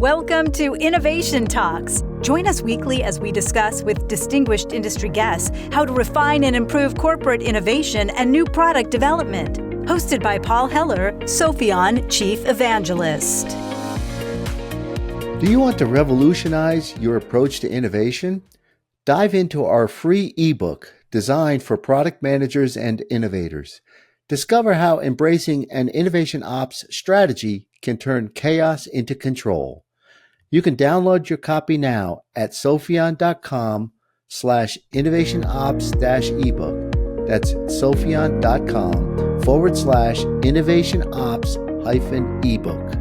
Welcome to Innovation Talks. Join us weekly as we discuss with distinguished industry guests how to refine and improve corporate innovation and new product development. Hosted by Paul Heller, Sophion Chief Evangelist. Do you want to revolutionize your approach to innovation? Dive into our free ebook designed for product managers and innovators. Discover how embracing an innovation ops strategy can turn chaos into control. You can download your copy now at sophion.com/innovationops-ebook. That's sophion.com/innovationops-ebook.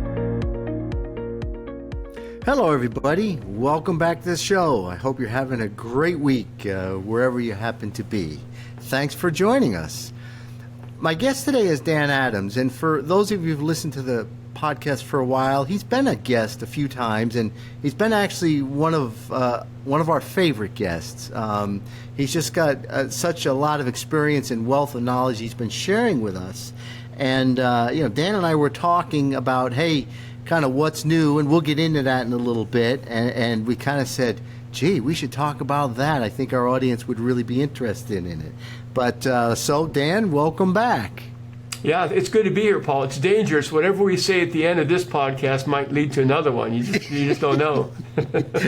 Hello, everybody. Welcome back to the show. I hope you're having a great week wherever you happen to be. Thanks for joining us. My guest today is Dan Adams, and for those of you who've listened to the podcast for a while, he's been a guest a few times, and he's been actually one of our favorite guests. He's just got such a lot of experience and wealth of knowledge he's been sharing with us. And Dan and I were talking about, hey, kind of what's new, and we'll get into that in a little bit. And we kind of said, gee, we should talk about that. I think our audience would really be interested in it. But so, Dan, welcome back. Yeah, it's good to be here, Paul. It's dangerous. Whatever we say at the end of this podcast might lead to another one. You just don't know.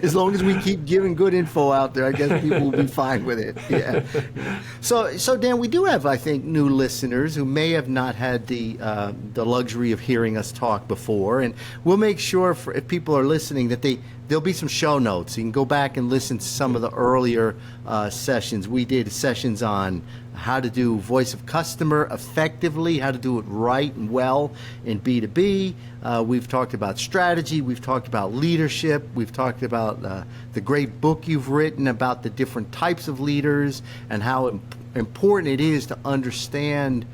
As long as we keep giving good info out there, I guess people will be fine with it. Yeah. So Dan, we do have, I think, new listeners who may have not had the luxury of hearing us talk before, and we'll make sure if people are listening that there'll be some show notes. You can go back and listen to some of the earlier sessions. We did sessions on how to do voice of customer effectively, how to do it right and well in B2B. We've talked about strategy. We've talked about leadership. We've talked about the great book you've written about the different types of leaders and how important it is to understand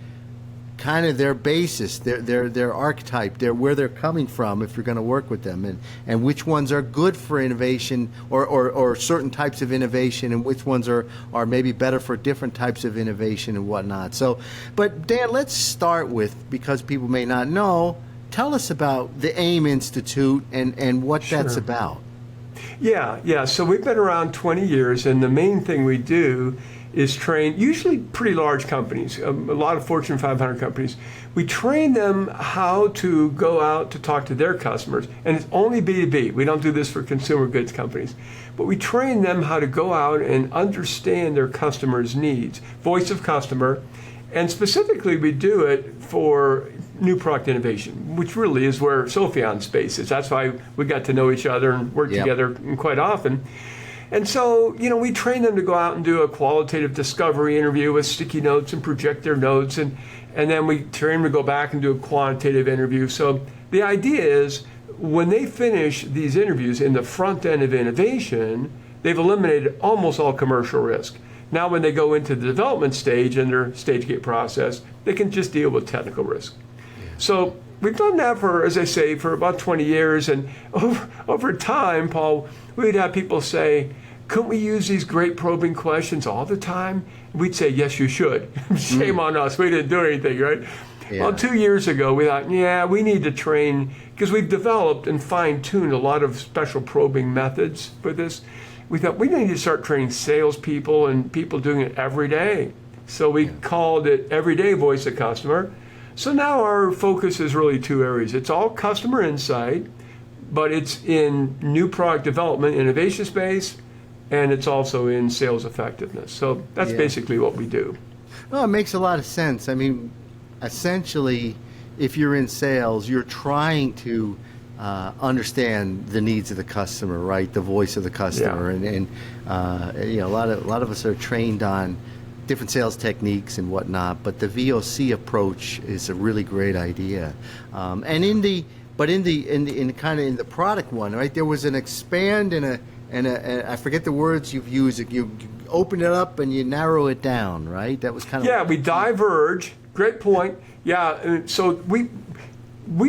kind of their basis, their archetype, where they're coming from if you're going to work with them, and which ones are good for innovation or certain types of innovation, and which ones are maybe better for different types of innovation and whatnot. So, but Dan, let's start with, because people may not know, tell us about the AIM Institute and what that's about. Yeah. So we've been around 20 years, and the main thing we do is train usually pretty large companies, a lot of Fortune 500 companies. We train them how to go out to talk to their customers, and it's only B2B. We don't do this for consumer goods companies, but we train them how to go out and understand their customers' needs, voice of customer, and specifically we do it for new product innovation, which really is where Sophion's space is. That's why we got to know each other and work together quite often. And so, we train them to go out and do a qualitative discovery interview with sticky notes and project their notes. And then we train them to go back and do a quantitative interview. So the idea is when they finish these interviews in the front end of innovation, they've eliminated almost all commercial risk. Now when they go into the development stage in their stage gate process, they can just deal with technical risk. So we've done that for, as I say, for about 20 years. And over time, Paul, we'd have people say, couldn't we use these great probing questions all the time? We'd say, yes, you should. Shame on us. We didn't do anything, right? Yeah. Well, 2 years ago, we thought, we need to train, because we've developed and fine-tuned a lot of special probing methods for this. We thought we need to start training salespeople and people doing it every day. So we called it Everyday Voice of Customer. So now our focus is really two areas. It's all customer insight, but it's in new product development, innovation space, and it's also in sales effectiveness. So that's basically what we do. Well, it makes a lot of sense. I mean, essentially, if you're in sales, you're trying to understand the needs of the customer, right? The voice of the customer, and a lot of us are trained on different sales techniques and whatnot, but the VOC approach is a really great idea. And in the product one, right? There was an expand and I forget the words you've used. You open it up and you narrow it down, right? That was kind of we diverge. Great point. Yeah. So we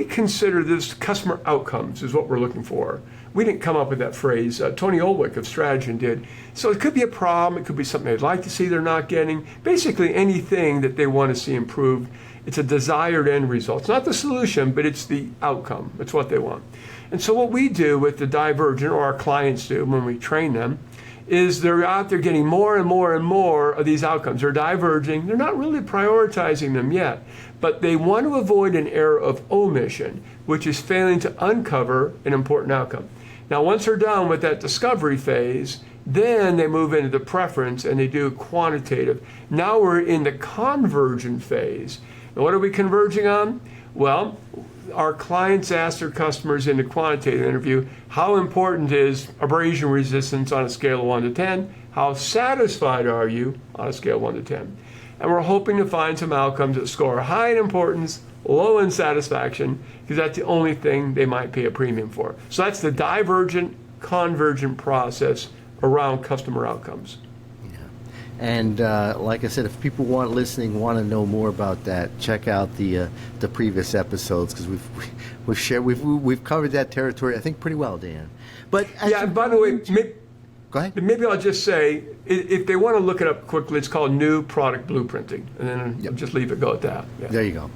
consider this customer outcomes is what we're looking for. We didn't come up with that phrase. Tony Olwick of Strategy did. So it could be a problem. It could be something they'd like to see they're not getting. Basically anything that they want to see improved. It's a desired end result. It's not the solution, but it's the outcome. It's what they want. And so what we do with the divergent, or our clients do when we train them, is they're out there getting more and more and more of these outcomes. They're diverging. They're not really prioritizing them yet, but they want to avoid an error of omission, which is failing to uncover an important outcome. Now, once they're done with that discovery phase, then they move into the preference and they do quantitative. Now we're in the convergent phase. And what are we converging on? Well, our clients ask their customers in the quantitative interview, how important is abrasion resistance on a scale of 1 to 10? How satisfied are you on a scale of 1 to 10? And we're hoping to find some outcomes that score high in importance, low in satisfaction, because that's the only thing they might pay a premium for. So that's the divergent, convergent process around customer outcomes. And like I said, if people want to know more about that, check out the previous episodes, because we've covered that territory, I think, pretty well, Dan. But yeah, and by the way, go ahead. Maybe I'll just say, if they want to look it up quickly, it's called New Product Blueprinting, and then I'll just leave it go at that. Yeah. There you go.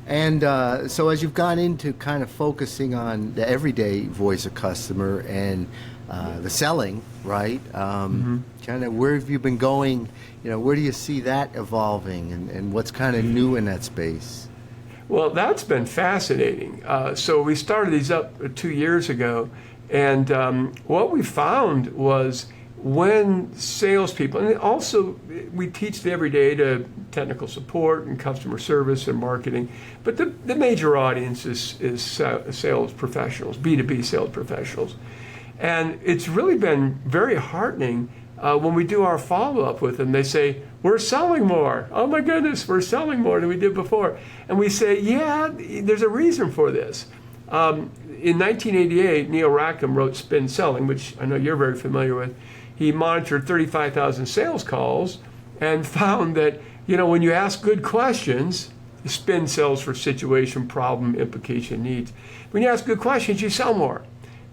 And so as you've gone into kind of focusing on the everyday voice of customer and the selling, right? Kind of where have you been going? Where do you see that evolving, and what's kind of new in that space? Well, that's been fascinating. So we started these up 2 years ago, and what we found was when salespeople, and also we teach the everyday to technical support and customer service and marketing, but the major audience is sales professionals, B2B sales professionals. And it's really been very heartening when we do our follow-up with them. They say, we're selling more. Oh my goodness, we're selling more than we did before. And we say, yeah, there's a reason for this. In 1988, Neil Rackham wrote Spin Selling, which I know you're very familiar with. He monitored 35,000 sales calls and found that, when you ask good questions, Spin sells for situation, problem, implication, needs. When you ask good questions, you sell more.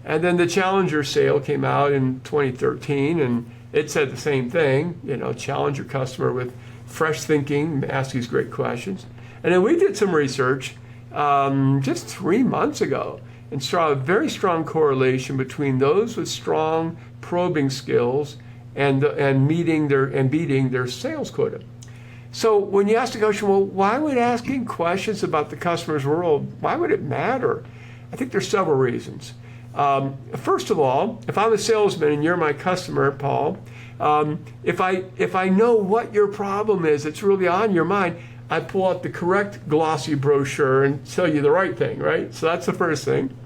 And then the Challenger sale came out in 2013, and it said the same thing, challenge your customer with fresh thinking, ask these great questions. And then we did some research just 3 months ago and saw a very strong correlation between those with strong probing skills and beating their sales quota. So when you ask the question, well, why would asking questions about the customer's world, why would it matter? I think there's several reasons. First of all, if I'm a salesman and you're my customer, Paul, if I know what your problem is, it's really on your mind, I pull out the correct glossy brochure and tell you the right thing, right? So that's the first thing.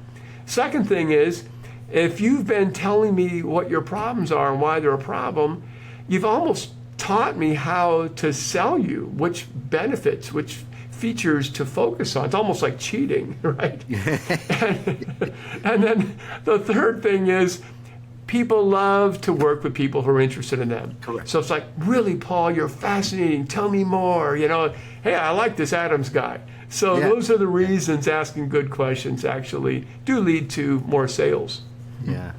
Second thing is, if you've been telling me what your problems are and why they're a problem, you've almost taught me how to sell you, which benefits, which features to focus on. It's almost like cheating, right? and then the third thing is, people love to work with people who are interested in them. Correct. So it's like, really, Paul, you're fascinating. Tell me more. Hey, I like this Adams guy. So those are the reasons asking good questions actually do lead to more sales. Yeah.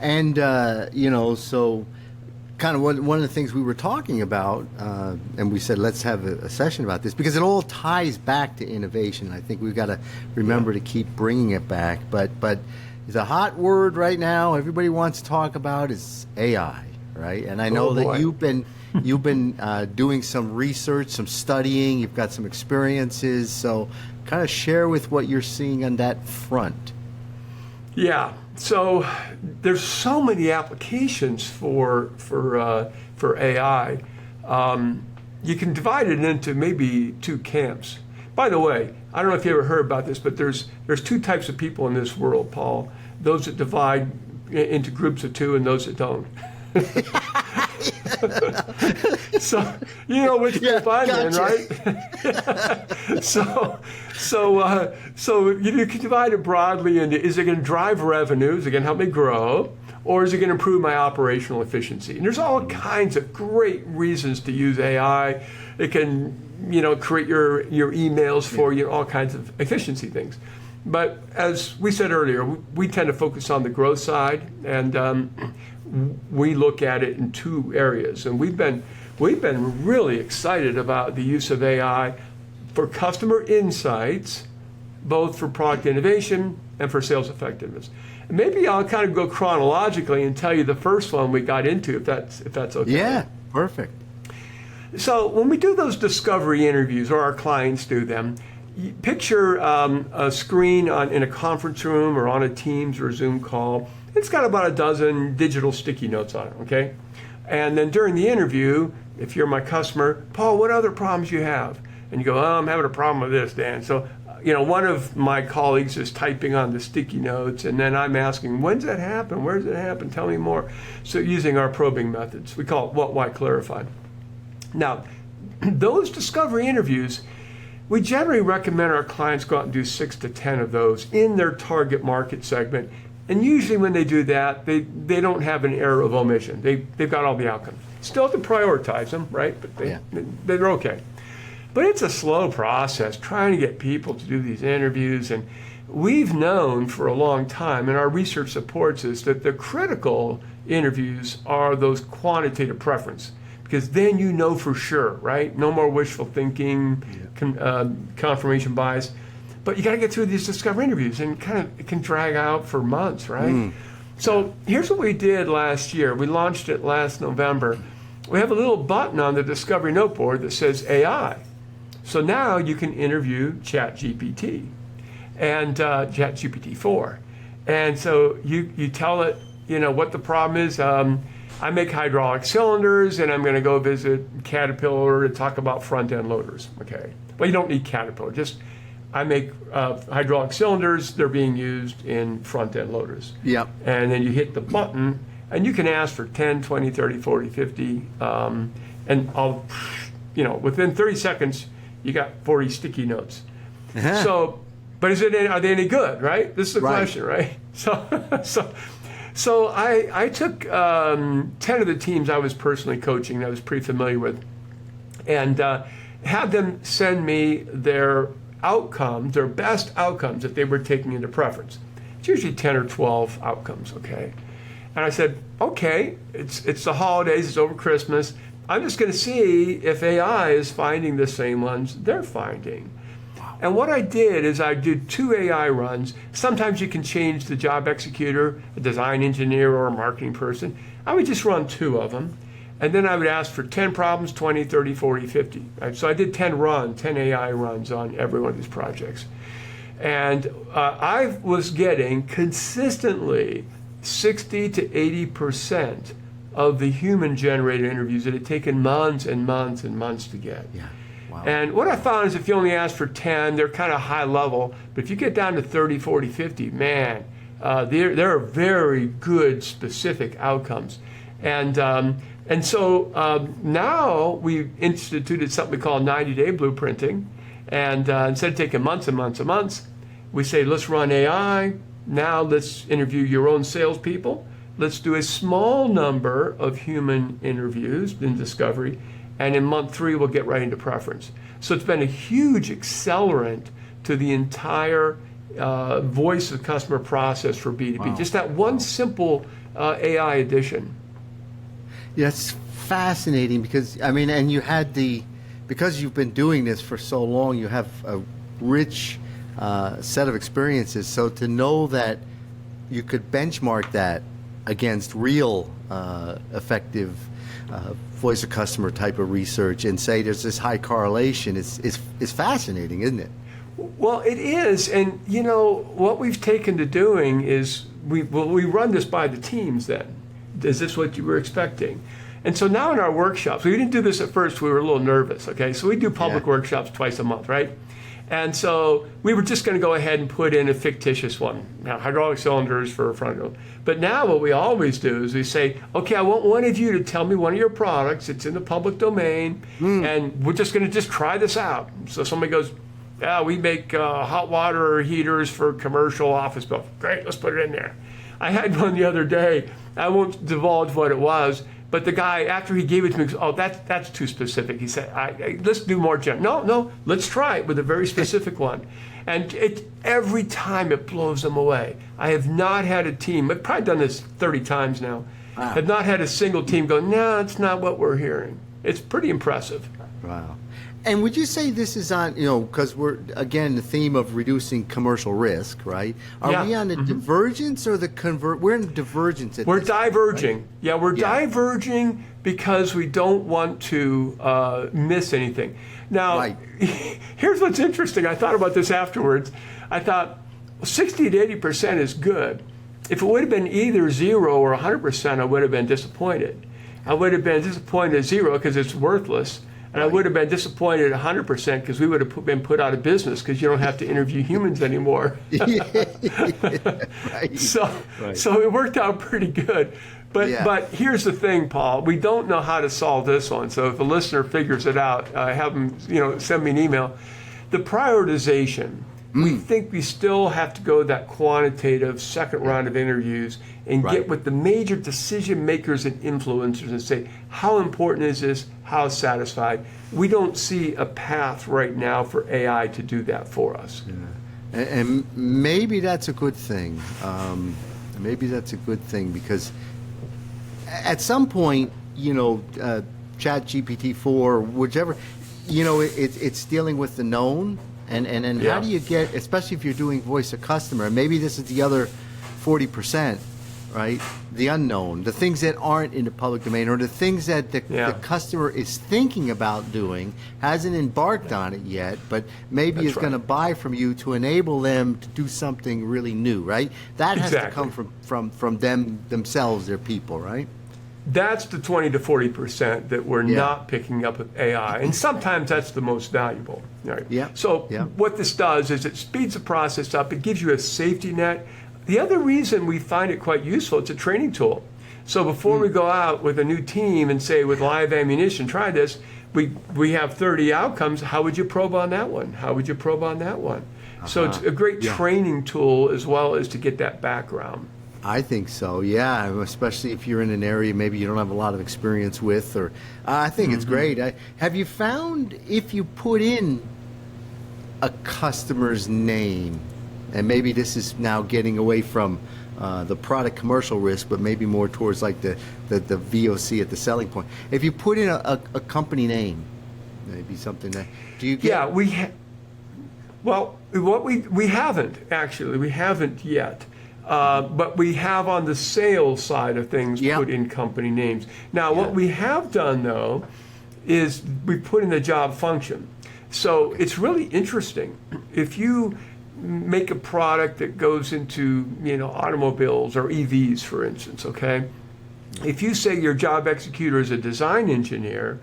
And, so kind of one of the things we were talking about, and we said, let's have a session about this, because it all ties back to innovation. I think we've got to remember to keep bringing it back. But the hot word right now everybody wants to talk about is AI, right? And I know that you've been doing some research, some studying, you've got some experiences, so kind of share with what you're seeing on that front. Yeah, so there's so many applications for AI. You can divide it into maybe two camps. By the way, I don't know if you ever heard about this, but there's two types of people in this world, Paul. Those that divide into groups of two and those that don't. So you know which group I'm in, right? So you can divide it broadly into: is it going to drive revenue? Is it going to help me grow? Or is it going to improve my operational efficiency? And there's all kinds of great reasons to use AI. It can, create your emails for you, all kinds of efficiency things. But as we said earlier, we tend to focus on the growth side, and we look at it in two areas. And we've been we've been really excited about the use of AI for customer insights, both for product innovation and for sales effectiveness. And maybe I'll kind of go chronologically and tell you the first one we got into, if that's okay. Yeah, perfect. So when we do those discovery interviews, or our clients do them, you picture a screen in a conference room or on a Teams or Zoom call. It's got about a dozen digital sticky notes on it, okay? And then during the interview, if you're my customer, Paul, what other problems you have? And you go, oh, I'm having a problem with this, Dan. So, one of my colleagues is typing on the sticky notes, and then I'm asking, when's that happen? Where does it happen? Tell me more. So using our probing methods, we call it what, why, clarify. Now, those discovery interviews, we generally recommend our clients go out and do 6 to 10 of those in their target market segment. And usually when they do that, they don't have an error of omission. They've got all the outcomes. Still have to prioritize them, right? But they're okay. But it's a slow process trying to get people to do these interviews. And we've known for a long time, and our research supports this, that the critical interviews are those quantitative preference. Because then you know for sure, right? No more wishful thinking, confirmation bias. But you got to get through these discovery interviews, and it can drag out for months, right? So here's what we did last year. We launched it last November. We have a little button on the discovery noteboard that says AI. So now you can interview ChatGPT and ChatGPT-4. And so you tell it, what the problem is. I make hydraulic cylinders, and I'm going to go visit Caterpillar to talk about front-end loaders. Okay. Well, you don't need Caterpillar. Just I make hydraulic cylinders. They're being used in front-end loaders. Yep. And then you hit the button, and you can ask for 10, 20, 30, 40, 50. And I'll, within 30 seconds, you got 40 sticky notes. So, but are they any good, right? This is the question, right? So I took 10 of the teams I was personally coaching, that I was pretty familiar with, and had them send me their outcomes, their best outcomes that they were taking into preference. It's usually 10 or 12 outcomes, okay? And I said, okay, it's the holidays, it's over Christmas. I'm just going to see if AI is finding the same ones they're finding. And what I did is I did 2 AI runs. Sometimes you can change the job executor, a design engineer, or a marketing person. I would just run 2 of them. And then I would ask for 10 problems, 20, 30, 40, 50. Right? So I did 10 AI runs on every one of these projects. And I was getting consistently 60 to 80% of the human-generated interviews that had taken months and months and months to get. Yeah. Wow. And what I found is if you only ask for 10, they're kind of high level. But if you get down to 30, 40, 50, man, there are very good specific outcomes. And so now we've instituted something we call 90-day blueprinting. And instead of taking months and months and months, we say, let's run AI. Now let's interview your own salespeople. Let's do a small number of human interviews in discovery. And in month 3, we'll get right into preference. So it's been a huge accelerant to the entire voice of customer process for B2B. Wow. Just that one simple AI addition. Yeah, it's fascinating because, and you had because you've been doing this for so long, you have a rich set of experiences. So to know that you could benchmark that against real effective voice of customer type of research and say there's this high correlation is fascinating, isn't it? Well, it is. And what we've taken to doing is we run this by the teams then. Is this what you were expecting? And so now in our workshops, we didn't do this at first, we were a little nervous, okay? So we do public workshops twice a month, right? And so we were just going to go ahead and put in a fictitious one, hydraulic cylinders for a front end. But now what we always do is we say, okay, I want one of you to tell me one of your products. It's in the public domain, and we're just going to try this out. So somebody goes, yeah, we make hot water heaters for commercial office buildings. Great, let's put it in there. I had one the other day. I won't divulge what it was, but the guy, after he gave it to me, goes, oh, that's too specific. He said, let's do more general. No, let's try it with a very specific one. And every time it blows them away. I have not had a team, I've probably done this 30 times now, have not had a single team go, no, it's not what we're hearing. It's pretty impressive. Wow. And would you say this is on, because we're, again, the theme of reducing commercial risk, right? Are we on the divergence or the convert? We're in divergence at We're this point, diverging. right? Yeah, we're diverging because we don't want to miss anything. Now, here's what's interesting. I thought about this afterwards. I thought 60 to 80% is good. If it would have been either 0 or 100%, I would have been disappointed. I would have been disappointed at 0 because it's worthless. And I would have been disappointed at 100% because we would have been put out of business because you don't have to interview humans anymore. So it worked out pretty good. But here's the thing, Paul. We don't know how to solve this one. So if a listener figures it out, have them send me an email. The prioritization. We think we still have to go that quantitative second round of interviews and get with the major decision makers and influencers and say, how important is this? How satisfied? We don't see a path right now for AI to do that for us. Yeah. And maybe that's a good thing. Maybe that's a good thing because at some point, Chat GPT-4, whichever, it's dealing with the known. And how do you get, especially if you're doing voice of customer, and maybe this is the other 40%, right? The unknown, the things that aren't in the public domain, or the things that the customer is thinking about doing, hasn't embarked on it yet, but maybe is going to buy from you to enable them to do something really new, right? That has to come from them themselves, their people, right? That's the 20 to 40% that we're not picking up with AI. And sometimes that's the most valuable. Right? So what this does is it speeds the process up. It gives you a safety net. The other reason we find it quite useful, it's a training tool. So before we go out with a new team and say with live ammunition, try this, we have 30 outcomes. How would you probe on that one? How would you probe on that one? So it's a great training tool as well as to get that background. I think so, yeah, especially if you're in an area maybe you don't have a lot of experience with, or I think it's great. Have you found if you put in a customer's name, and maybe this is now getting away from the product commercial risk, but maybe more towards like the VOC at the selling point. If you put in a company name, maybe something that, do you get? Yeah, we haven't actually. We haven't yet. But we have on the sales side of things put in company names. Now, what we have done, though, is we put in the job function. So it's really interesting. If you make a product that goes into, automobiles or EVs, for instance, okay? If you say your job executor is a design engineer,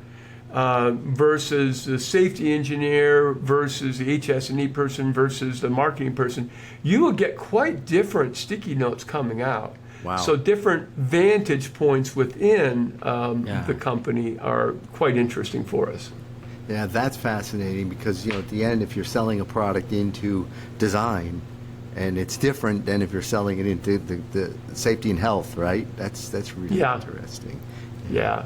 versus the safety engineer versus the HS&E person versus the marketing person, you will get quite different sticky notes coming out. Wow. So different vantage points within the company are quite interesting for us. Yeah, that's fascinating because, at the end, if you're selling a product into design, and it's different than if you're selling it into the safety and health, right? That's really interesting. Yeah.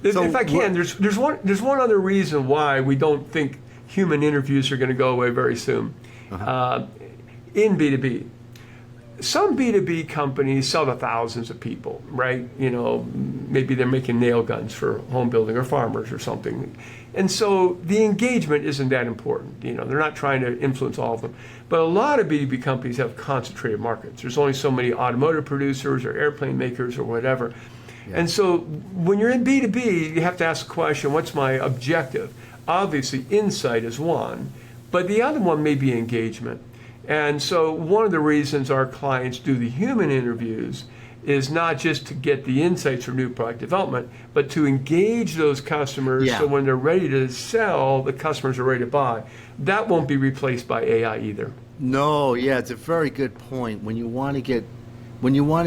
If I can, there's one other reason why we don't think human interviews are going to go away very soon. In B2B, some B2B companies sell to thousands of people, right? Maybe they're making nail guns for home building or farmers or something. And so the engagement isn't that important. They're not trying to influence all of them. But a lot of B2B companies have concentrated markets. There's only so many automotive producers or airplane makers or whatever. Yeah. And so when you're in B2B, you have to ask the question, what's my objective? Obviously, insight is one, but the other one may be engagement. And so one of the reasons our clients do the human interviews is not just to get the insights from new product development, but to engage those customers so when they're ready to sell, the customers are ready to buy. That won't be replaced by AI either. No, it's a very good point. When you want to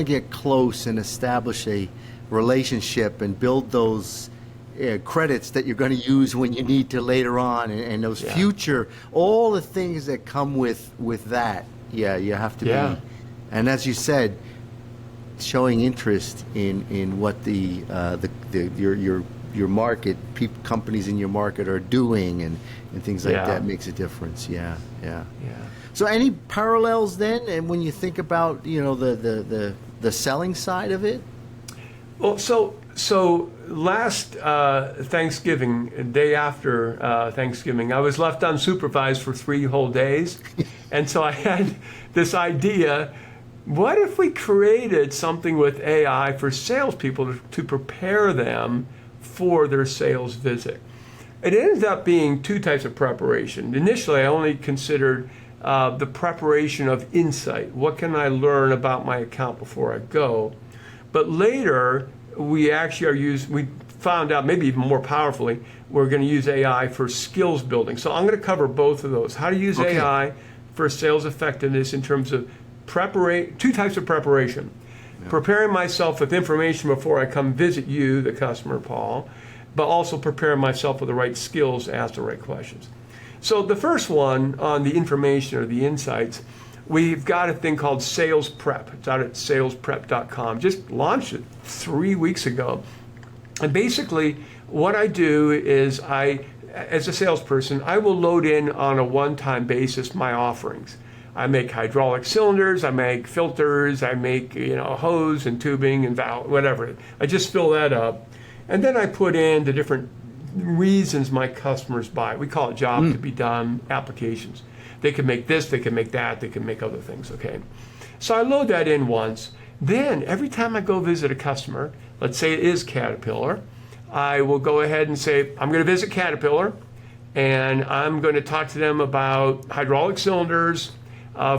get close and establish a relationship and build those credits that you're going to use when you need to later on, and those future, all the things that come with that. You have to be, and as you said, showing interest in what your market, companies in your market are doing, and things like that makes a difference. Yeah. So any parallels then, and when you think about the selling side of it? Well, so last Thanksgiving, day after Thanksgiving, I was left unsupervised for 3 whole days. And so I had this idea, what if we created something with AI for salespeople to prepare them for their sales visit? It ended up being 2 types of preparation. Initially, I only considered the preparation of insight. What can I learn about my account before I go? But later, we found out, maybe even more powerfully, we're going to use AI for skills building. So I'm going to cover both of those. How to use AI for sales effectiveness in terms of 2 types of preparation. Yeah. Preparing myself with information before I come visit you, the customer, Paul, but also preparing myself with the right skills to ask the right questions. So the first one on the information or the insights, we've got a thing called Sales Prep. It's out at salesprep.com. Just launched it 3 weeks ago. And basically what I do is as a salesperson, I will load in on a one-time basis my offerings. I make hydraulic cylinders, I make filters, I make hose and tubing and valve, whatever. I just fill that up. And then I put in the different reasons my customers buy. We call it job to be done applications. They can make this, they can make that, they can make other things, okay? So I load that in once. Then every time I go visit a customer, let's say it is Caterpillar, I will go ahead and say, I'm going to visit Caterpillar, and I'm going to talk to them about hydraulic cylinders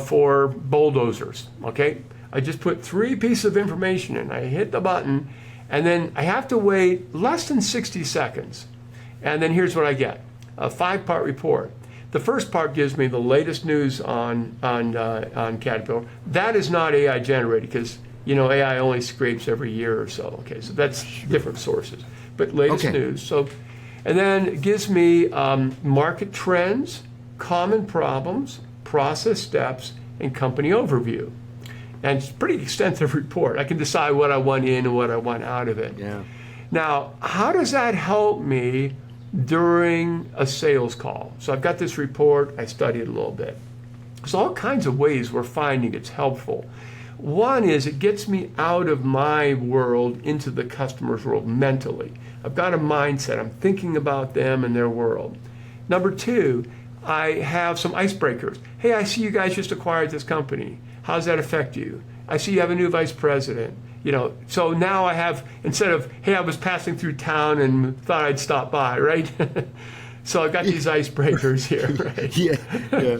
for bulldozers, okay? I just put 3 pieces of information in. I hit the button, and then I have to wait less than 60 seconds. And then here's what I get, a 5-part report. The first part gives me the latest news on Caterpillar. That is not AI generated because AI only scrapes every year or so. Okay, so that's different sources, but latest news. So, and then it gives me market trends, common problems, process steps, and company overview. And it's a pretty extensive report. I can decide what I want in and what I want out of it. Yeah. Now, how does that help me during a sales call? So I've got this report, I studied it a little bit. There's all kinds of ways we're finding it's helpful. One is it gets me out of my world into the customer's world mentally. I've got a mindset, I'm thinking about them and their world. Number 2, I have some icebreakers. Hey, I see you guys just acquired this company. How does that affect you? I see you have a new vice president. So now I have, instead of, hey, I was passing through town and thought I'd stop by, right? So I've got these icebreakers here, right? Yeah.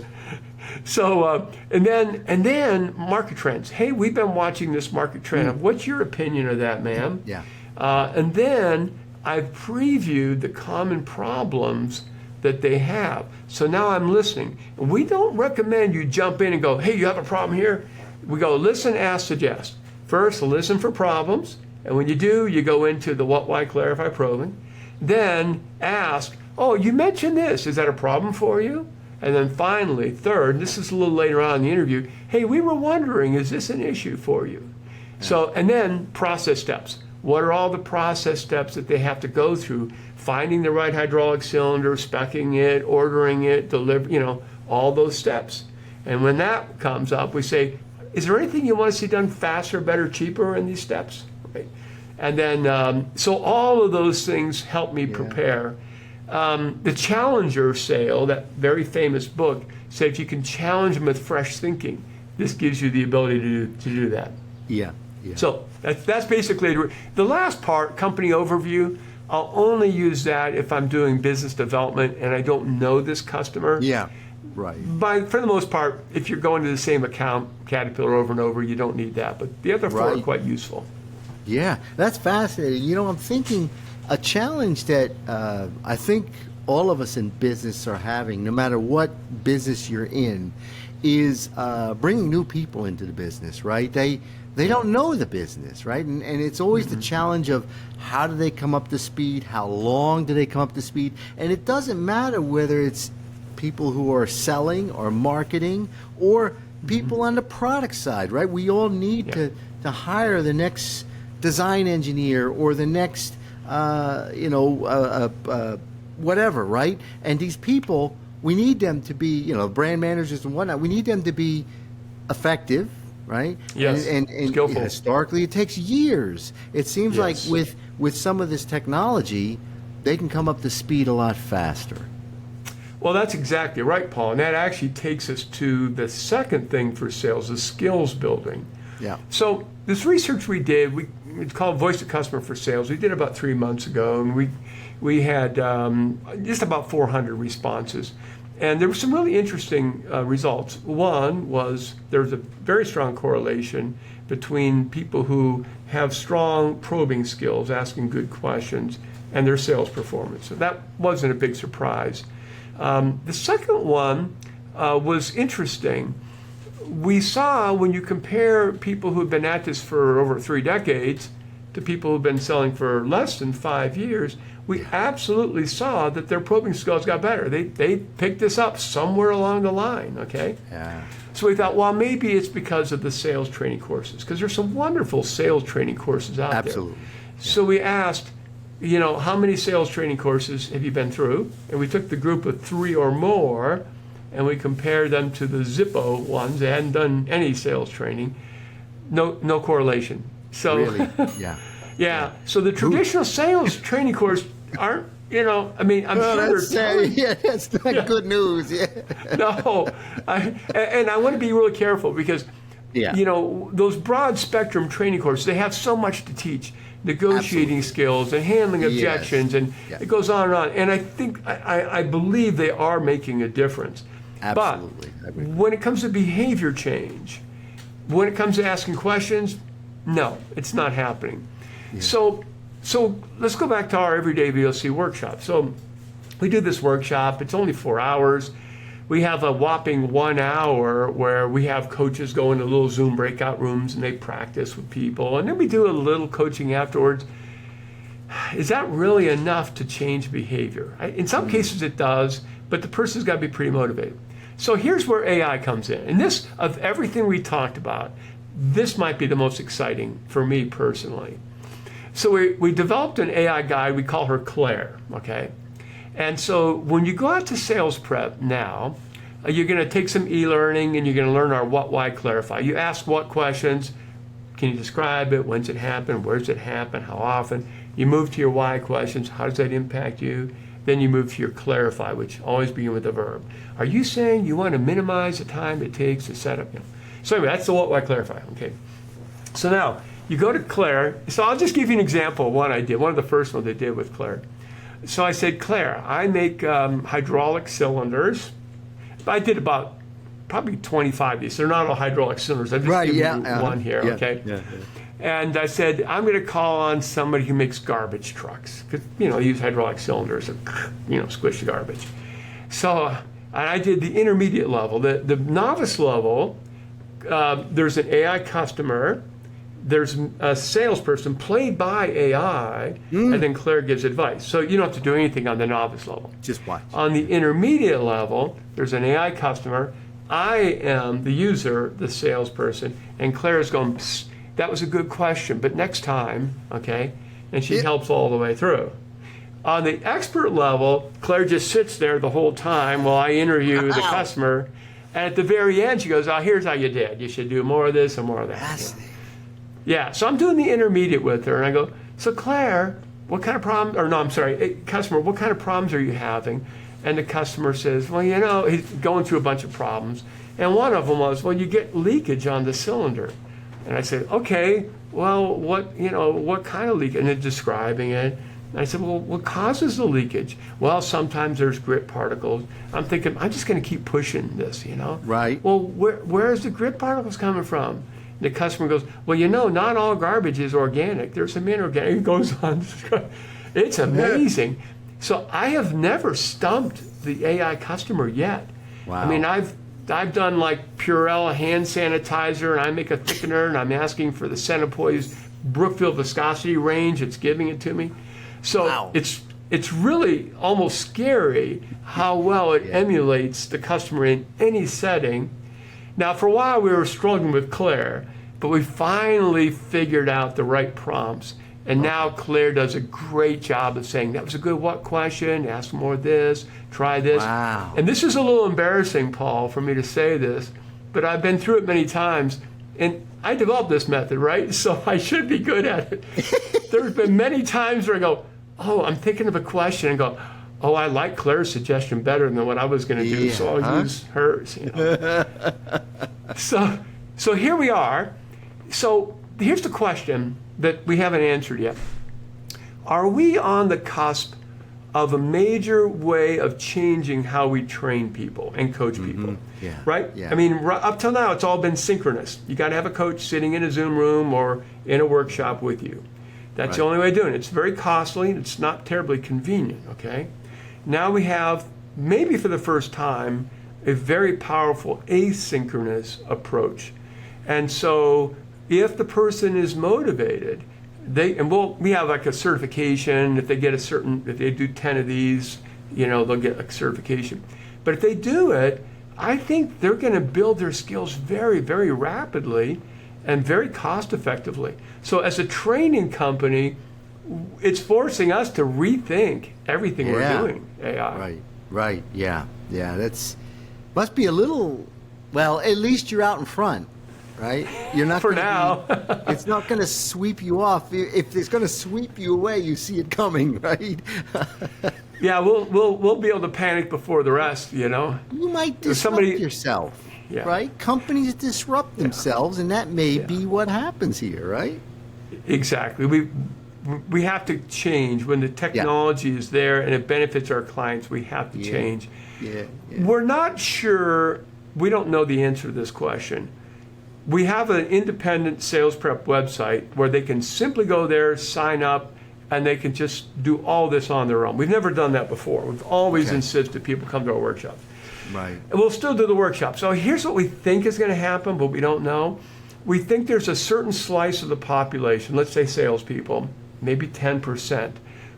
So, and then market trends. Hey, we've been watching this market trend. What's your opinion of that, ma'am? Yeah. And then I've previewed the common problems that they have. So now I'm listening. We don't recommend you jump in and go, hey, you have a problem here? We go, listen, ask, suggest. First, listen for problems. And when you do, you go into the what, why, clarify, probing. Then ask, oh, you mentioned this. Is that a problem for you? And then finally, third, this is a little later on in the interview, hey, we were wondering, is this an issue for you? Yeah. So, and then process steps. What are all the process steps that they have to go through? Finding the right hydraulic cylinder, speccing it, ordering it, all those steps. And when that comes up, we say, is there anything you want to see done faster, better, cheaper in these steps? Right. And then, so all of those things help me prepare. The Challenger sale, that very famous book, said if you can challenge them with fresh thinking, this gives you the ability to do that. Yeah. So that's basically the last part, company overview. I'll only use that if I'm doing business development and I don't know this customer. Yeah, right. For the most part, if you're going to the same account, Caterpillar, over and over, you don't need that. But the other 4 are quite useful. Yeah, that's fascinating. I'm thinking a challenge that I think all of us in business are having, no matter what business you're in, is bringing new people into the business, right? They don't know the business, right? And it's always the challenge of how do they come up to speed? How long do they come up to speed? And it doesn't matter whether it's people who are selling or marketing or people on the product side, right? We all need to hire the next design engineer or the next, whatever, right? And these people, we need them to be, brand managers and whatnot, we need them to be effective, right? Yes, And skillful. historically, it takes years. It seems Yes. like with some of this technology, they can come up to speed a lot faster. Well, that's exactly right, Paul. And that actually takes us to the second thing for sales, the skills building. Yeah. So this research we did, it's called Voice of Customer for Sales. We did it about 3 months ago, and we had just about 400 responses. And there were some really interesting results. One was there was a very strong correlation between people who have strong probing skills, asking good questions, and their sales performance. So that wasn't a big surprise. The second one was interesting. We saw when you compare people who've been at this for over 3 decades to people who've been selling for less than 5 years, we absolutely saw that their probing skills got better. They picked this up somewhere along the line, okay? Yeah. So we thought, well, maybe it's because of the sales training courses, because there's some wonderful sales training courses out there. Absolutely. So we asked, how many sales training courses have you been through? And we took the group of 3 or more, and we compared them to the Zippo ones. They hadn't done any sales training. No correlation. So Really? Yeah. yeah. So the traditional sales training course aren't, I'm sure they're Yeah, that's not good news. Yeah. no, and I want to be really careful because, Yeah. those broad spectrum training courses, they have so much to teach. Negotiating Absolutely. skills and handling objections, and Yeah. it goes on and on. And I think, I believe they are making a difference. Absolutely. I But agree. when it comes to behavior change, when it comes to asking questions, no, it's not happening. So let's go back to our Everyday VOC workshop. So we do this workshop. It's only 4 hours. We have a whopping 1 hour where we have coaches go into little Zoom breakout rooms and they practice with people. And then we do a little coaching afterwards. Is that really enough to change behavior? In some cases it does, but the person's got to be pretty motivated. So here's where AI comes in. And this, of everything we talked about, this might be the most exciting for me personally. So we developed an AI guide. We call her Claire, okay? And so when you go out to sales prep now, you're going to take some e-learning and you're going to learn our what, why, clarify. You ask what questions. Can you describe it? When's it happen? Where's it happen? How often? You move to your why questions. How does that impact you? Then you move to your clarify, which always begin with the verb. Are you saying you want to minimize the time it takes to set up? So anyway, that's the what, why, clarify, okay? So now, you go to Claire. So I'll just give you an example of one I did, one of the first ones I did with Claire. So I said, Claire, I make hydraulic cylinders. I did about probably 25 of these. They're not all hydraulic cylinders. I just Right, give yeah, you one here, yeah, okay? yeah. And I said, I'm going to call on somebody who makes garbage trucks. Because, they use hydraulic cylinders to, squish the garbage. So and I did the intermediate level. The novice level, there's an AI customer. There's a salesperson played by AI, and then Claire gives advice. So you don't have to do anything on the novice level. Just watch. On the intermediate level, there's an AI customer. I am the user, the salesperson, and Claire's going, "Psst, that was a good question, but next time, okay?" And she helps all the way through. On the expert level, Claire just sits there the whole time while I interview the customer. And at the very end, she goes, "Oh, here's how you did. You should do more of this and more of that." Fascinating. Yeah, so I'm doing the intermediate with her, and I go, "So Claire, what kind of problem?" Or no, I'm sorry, customer, what kind of problems are you having? And the customer says, "Well, he's going through a bunch of problems, and one of them was, well, you get leakage on the cylinder." And I said, "Okay, well, what kind of leak?" And then describing it. And I said, "Well, what causes the leakage?" "Well, sometimes there's grit particles." I'm thinking, I'm just going to keep pushing this, Right. "Well, where is the grit particles coming from?" The customer goes, "Well, not all garbage is organic. There's some inorganic." It goes on. It's amazing. So I have never stumped the AI customer yet. Wow. I mean, I've done like Purell hand sanitizer, and I make a thickener, and I'm asking for the Centipoise Brookfield viscosity range. It's giving it to me. So Wow. it's really almost scary how well it emulates the customer in any setting. Now, for a while, we were struggling with Claire, but we finally figured out the right prompts. And now Claire does a great job of saying, "That was a good what question, ask more of this, try this." Wow. And this is a little embarrassing, Paul, for me to say this, but I've been through it many times. And I developed this method, right? So I should be good at it. There's been many times where I go, oh, I'm thinking of a question and go, oh, I like Claire's suggestion better than what I was going to do, so I'll use hers. You know? So here we are. So here's the question that we haven't answered yet. Are we on the cusp of a major way of changing how we train people and coach people? Yeah. Right? Yeah. I mean, up till now, it's all been synchronous. You got to have a coach sitting in a Zoom room or in a workshop with you. That's the only way of doing it. It's very costly. It's not terribly convenient, okay? Now we have, maybe for the first time, a very powerful asynchronous approach. And so if the person is motivated, we have like a certification. If they do 10 of these, they'll get a certification. But if they do it, I think they're going to build their skills very, very rapidly and very cost effectively. So as a training company, it's forcing us to rethink everything we're doing, AI. Right, yeah. Must be a little, well, at least you're out in front, right? You're not For now. It's not going to sweep you off. If it's going to sweep you away, you see it coming, right? Yeah, we'll be able to panic before the rest, You might disrupt yourself, right? Companies disrupt themselves, and that may be what happens here, right? Exactly. We have to change. When the technology is there and it benefits our clients, we have to change. Yeah. We're not sure, we don't know the answer to this question. We have an independent sales prep website where they can simply go there, sign up, and they can just do all this on their own. We've never done that before. We've always insisted people come to our workshops. Right. And we'll still do the workshop. So here's what we think is going to happen, but we don't know. We think there's a certain slice of the population, let's say salespeople, maybe 10%,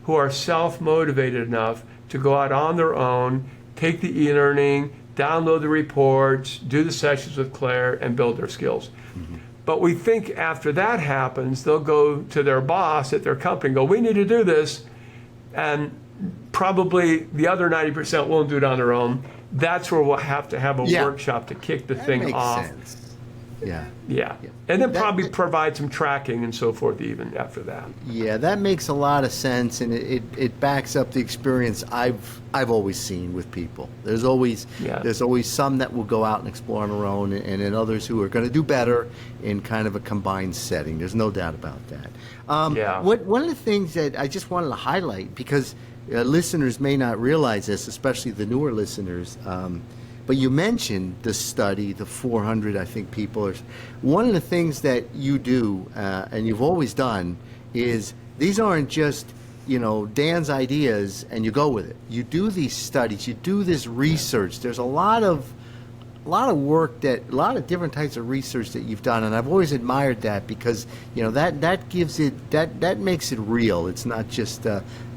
who are self-motivated enough to go out on their own, take the e-learning, download the reports, do the sessions with Claire, and build their skills. But we think after that happens, they'll go to their boss at their company and go, we need to do this. And probably the other 90% won't do it on their own. That's where we'll have to have a workshop to kick the thing off. Sense. Yeah. And then probably provide some tracking and so forth even after that. Yeah, that makes a lot of sense, and it backs up the experience I've always seen with people. There's always some that will go out and explore on their own, and then others who are going to do better in kind of a combined setting. There's no doubt about that. One of the things that I just wanted to highlight, because listeners may not realize this, especially the newer listeners, but you mentioned the study, the 400, I think, people. One of the things that you do, and you've always done, is these aren't just, Dan's ideas and you go with it. You do these studies, you do this research. There's a lot of work, a lot of different types of research that you've done, and I've always admired that because, that gives it, that makes it real. It's not just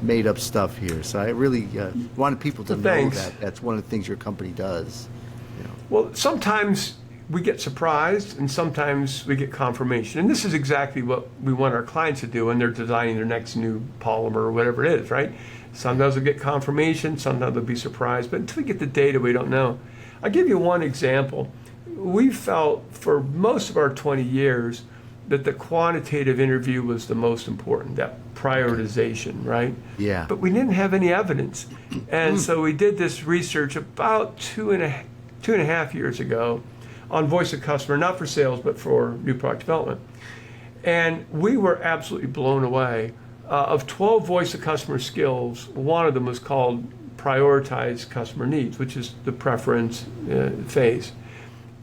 made up stuff here. So I really wanted people to know that that's one of the things your company does. Well, sometimes we get surprised and sometimes we get confirmation. And this is exactly what we want our clients to do when they're designing their next new polymer or whatever it is, right? Sometimes they'll get confirmation, sometimes they'll be surprised, but until we get the data, we don't know. I'll give you one example. We felt for most of our 20 years that the quantitative interview was the most important, that prioritization, right? Yeah. But we didn't have any evidence. And so we did this research about two and a half years ago on voice of customer, not for sales, but for new product development. And we were absolutely blown away. Of 12 voice of customer skills, one of them was called prioritize customer needs, which is the preference phase.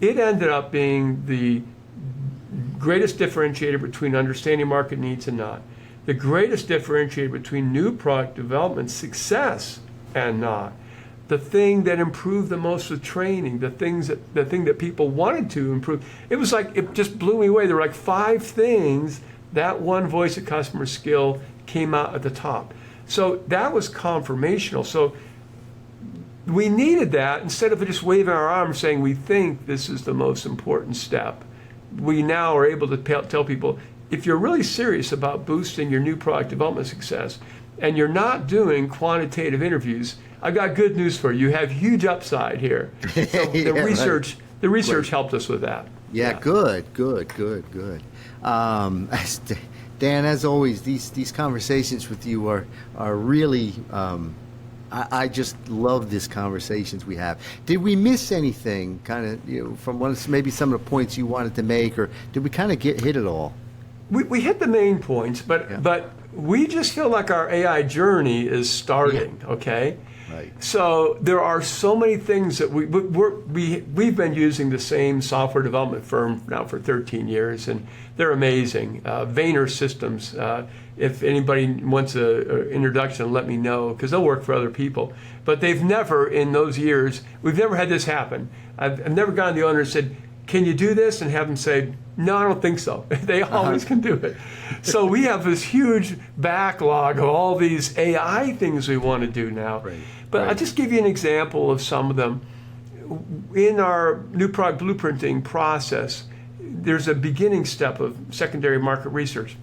It ended up being the greatest differentiator between understanding market needs and not. The greatest differentiator between new product development success and not. The thing that improved the most with training, the thing that people wanted to improve. It was like, it just blew me away. There were like 5 things, that one voice of customer skill came out at the top. So that was confirmational. So we needed that instead of just waving our arms saying we think this is the most important step. We now are able to tell people, if you're really serious about boosting your new product development success and you're not doing quantitative interviews, I've got good news for you. You have huge upside here. So the research helped us with that. Yeah. Good. Dan, as always, these conversations with you are really. I just love these conversations we have. Did we miss anything, kind of, from maybe some of the points you wanted to make, or did we kind of hit it all? We hit the main points, but we just feel like our AI journey is starting. Yeah. Okay. Right. So there are so many things that we've been using the same software development firm now for 13 years, and they're amazing. Vayner Systems. If anybody wants an introduction, let me know, because they'll work for other people. But they've never, in those years, we've never had this happen. I've never gone to the owner and said, "Can you do this?" and have them say, "No, I don't think so." They always can do it. So we have this huge backlog of all these AI things we want to do now. Right. But I'll just give you an example of some of them. In our new product blueprinting process, there's a beginning step of secondary market research.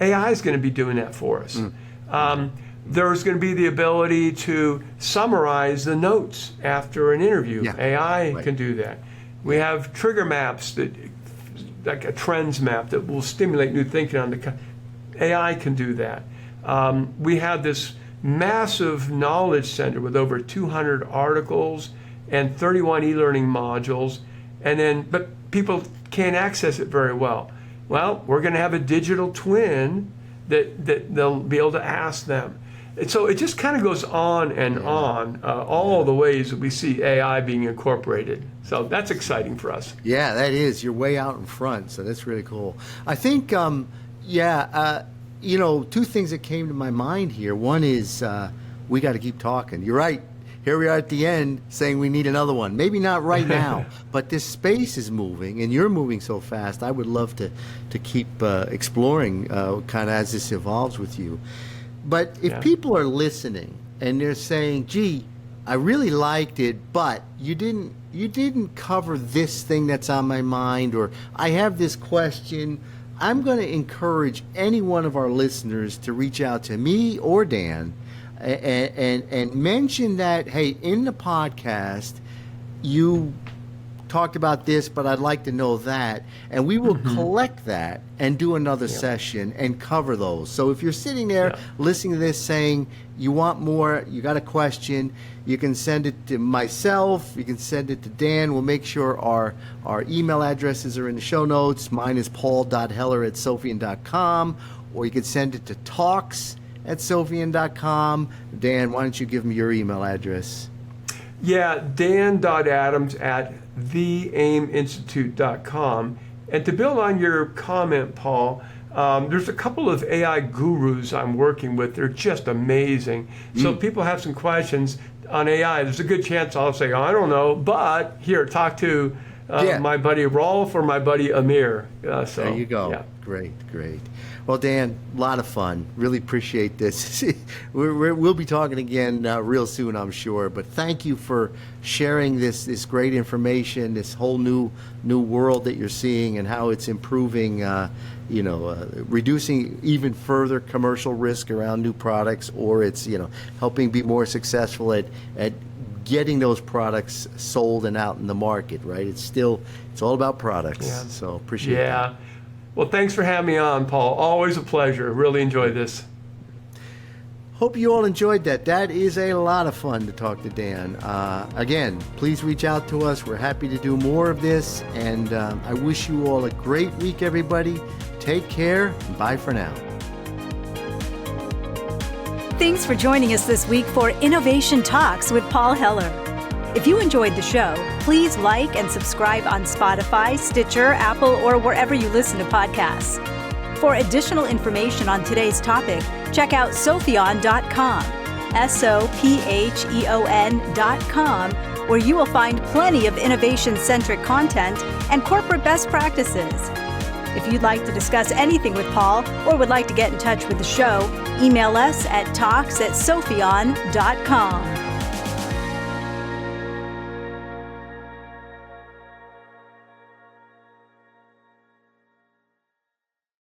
AI is going to be doing that for us. There's going to be the ability to summarize the notes after an interview. Yeah. AI can do that. We have trigger maps, like a trends map that will stimulate new thinking on the. AI can do that. We have this massive knowledge center with over 200 articles and 31 e-learning modules, but people can't access it very well. Well, we're going to have a digital twin that they'll be able to ask them. And so it just kind of goes on and on, all the ways that we see AI being incorporated. So that's exciting for us. Yeah, that is. You're way out in front, so that's really cool. I think, two things that came to my mind here. One is we got to keep talking. You're right. Here we are at the end saying we need another one. Maybe not right now, but this space is moving, and you're moving so fast. I would love to keep exploring kind of as this evolves with you. But if people are listening and they're saying, "Gee, I really liked it, but you didn't cover this thing that's on my mind," or "I have this question," I'm going to encourage any one of our listeners to reach out to me or Dan and mention that, hey, in the podcast, you talked about this, but I'd like to know that. And we will collect that and do another session and cover those. So if you're sitting there listening to this saying you want more, you got a question, you can send it to myself, you can send it to Dan. We'll make sure our email addresses are in the show notes. Mine is paul.heller@sophian.com, or you can send it to talks@sophian.com. Dan, why don't you give me your email address? Yeah, dan.adams@theaiminstitute.com. And to build on your comment, Paul, there's a couple of AI gurus I'm working with. They're just amazing. So if people have some questions on AI, there's a good chance I'll say, I don't know, but here, talk to my buddy Rolf or my buddy Amir. So there you go. Yeah. Great. Well, Dan, a lot of fun. Really appreciate this. We'll be talking again real soon, I'm sure. But thank you for sharing this great information, this whole new world that you're seeing, and how it's improving, reducing even further commercial risk around new products, or it's helping be more successful at getting those products sold and out in the market. Right? It's all about products. Yeah. So appreciate it. Yeah. Well, thanks for having me on, Paul. Always a pleasure. Really enjoyed this. Hope you all enjoyed that. That is a lot of fun to talk to Dan. Again, please reach out to us. We're happy to do more of this. And I wish you all a great week, everybody. Take care. Bye for now. Thanks for joining us this week for Innovation Talks with Paul Heller. If you enjoyed the show, please like and subscribe on Spotify, Stitcher, Apple, or wherever you listen to podcasts. For additional information on today's topic, check out sopheon.com, SOPHEON.com, where you will find plenty of innovation-centric content and corporate best practices. If you'd like to discuss anything with Paul or would like to get in touch with the show, email us at talks@sopheon.com.